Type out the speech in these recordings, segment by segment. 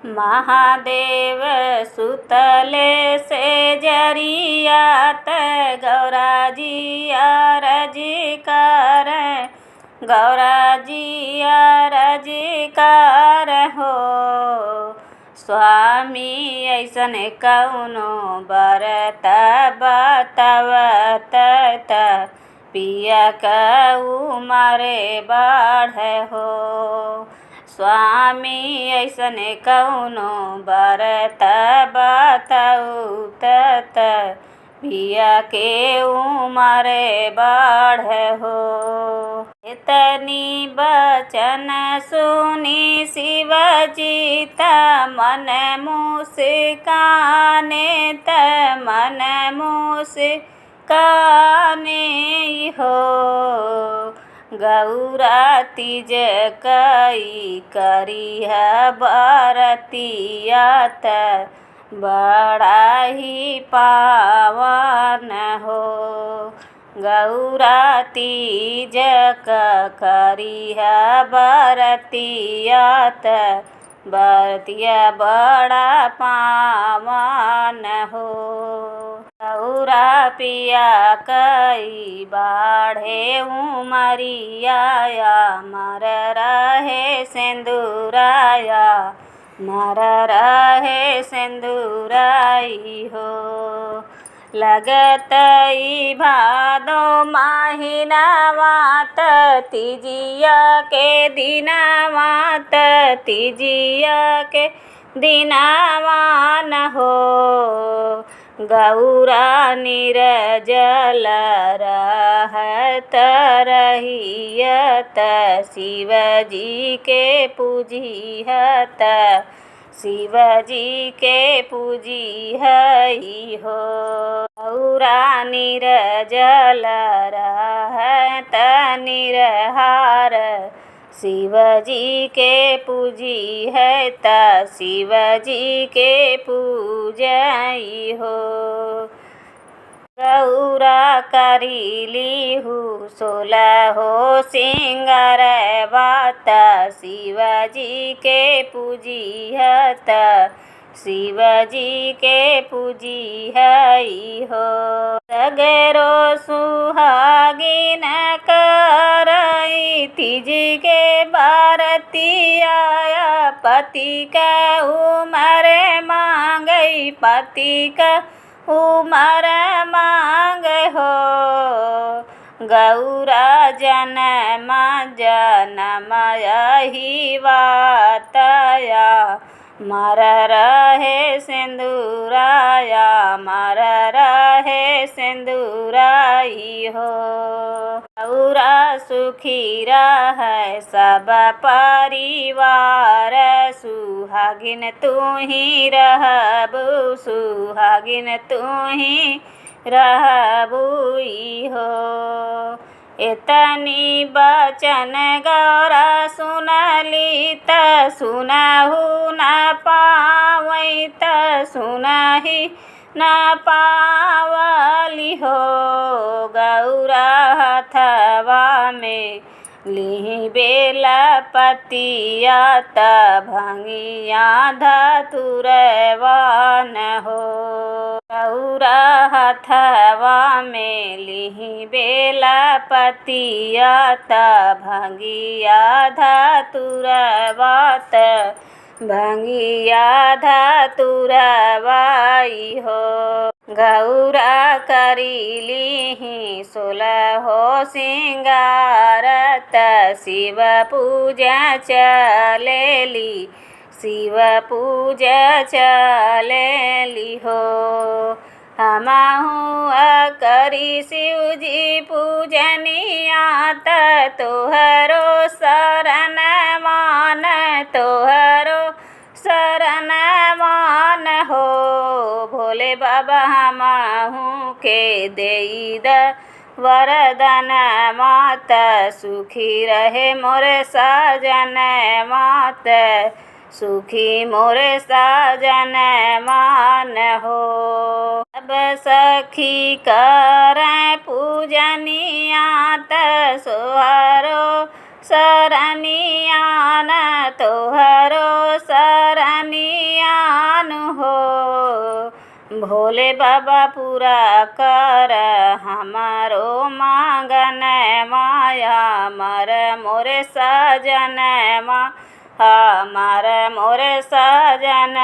महादेव सुतले से जरियात गौरा जी अरजी कर, गौरा जी अरजी कर हो। स्वामी ऐसन कौनो बरत बतावत पिया कऊ मारे बाढ़ हो। स्वामी ऐसन कौनो बरत बताऊ पिया के उमरे बाढ़ हो। इतनी बचन सुनी शिवजी मन मुस्काने मन मुस्काने हो। गौरा तीज कई करिह बरतियात बड़ा ही पावन हो। गौरा तीज करिह बरतियात बरतिया बड़ा पावन हो। गौरा पिया कई बाढ़े उमरिया मर रहे सिंदूराया मर रहे सिंदूराई हो। लगत भादो महीनावात तीजिया के दिनावात तीजिया के दिनावान हो। गौरा निर्जल रहत रहियत शिवजी के पूजिहत शिवजी के पूजी हई हो। गौरा निर्जल रहत निरहार शिवजी के पूजी है शिवजी के पूजई हो। गौरा करीली हूँ 16 हो सिंगार बात शिवजी के पूजिहत शिवजी के पूजी हई हो। सगरो सुहागिन करई तीज के बारतिया पति का उमर मांगई पति का उमर मांग हो। गौरा जन्म जन्म यही वातया मर रहे सिंदूराया मर रहे सिंदूराई हो। गौरा सुखी रहे सब परिवार सुहागिन तू ही रहबू सुहागिन तू ही रहबुई हो। इतनी बचन गौरा सुनली त सुनहु न पावई त सुनहि न पावली हो। गौरा हथवा में लिहि बेला पतिया त भंगिया धतुरवान हो। गौरा हथवा में लिहि बेला पतिया त भंगिया धतुरवात भंगिया धतुरवाई हो। गौरा करीली 16 हो सिंगारत शिव पूजा चलेली शिव पूजा चलेली हो। हमहु करी शिवजी पूजनियात तोहरो शरण मान तोहरो शरण मान हो। भोले बाबा हमहु के देई द वरदान मात सुखी रहे मोरे साजन मात सुखी मोरे साजन मान हो। अब सखी करें पूजनियात सोहरो शरणियान तोहरो शरणिया भोले बाबा पूरा कर हमारो मांगन माया मर मोरे सजन माँ हमार मोरे सजन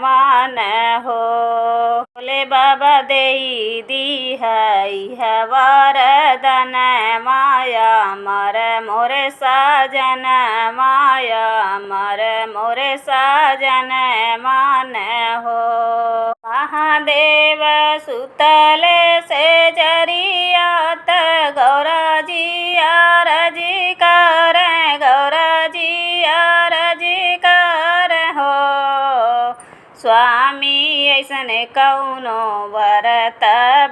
मान हो। भोले बाबा देई दी है वरदान माया मर मोरे सजन माया मर मोरे सजन मान हो। महादेव सुतले से जरियात गौरा जी आरजी कर गौरा जी आरजी कर हो। स्वामी ऐसन कौनो व्रत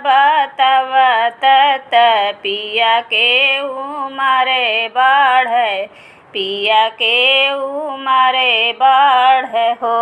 बतवत पिया के उमरे बढ़े पिया के उमरे बढ़े हो।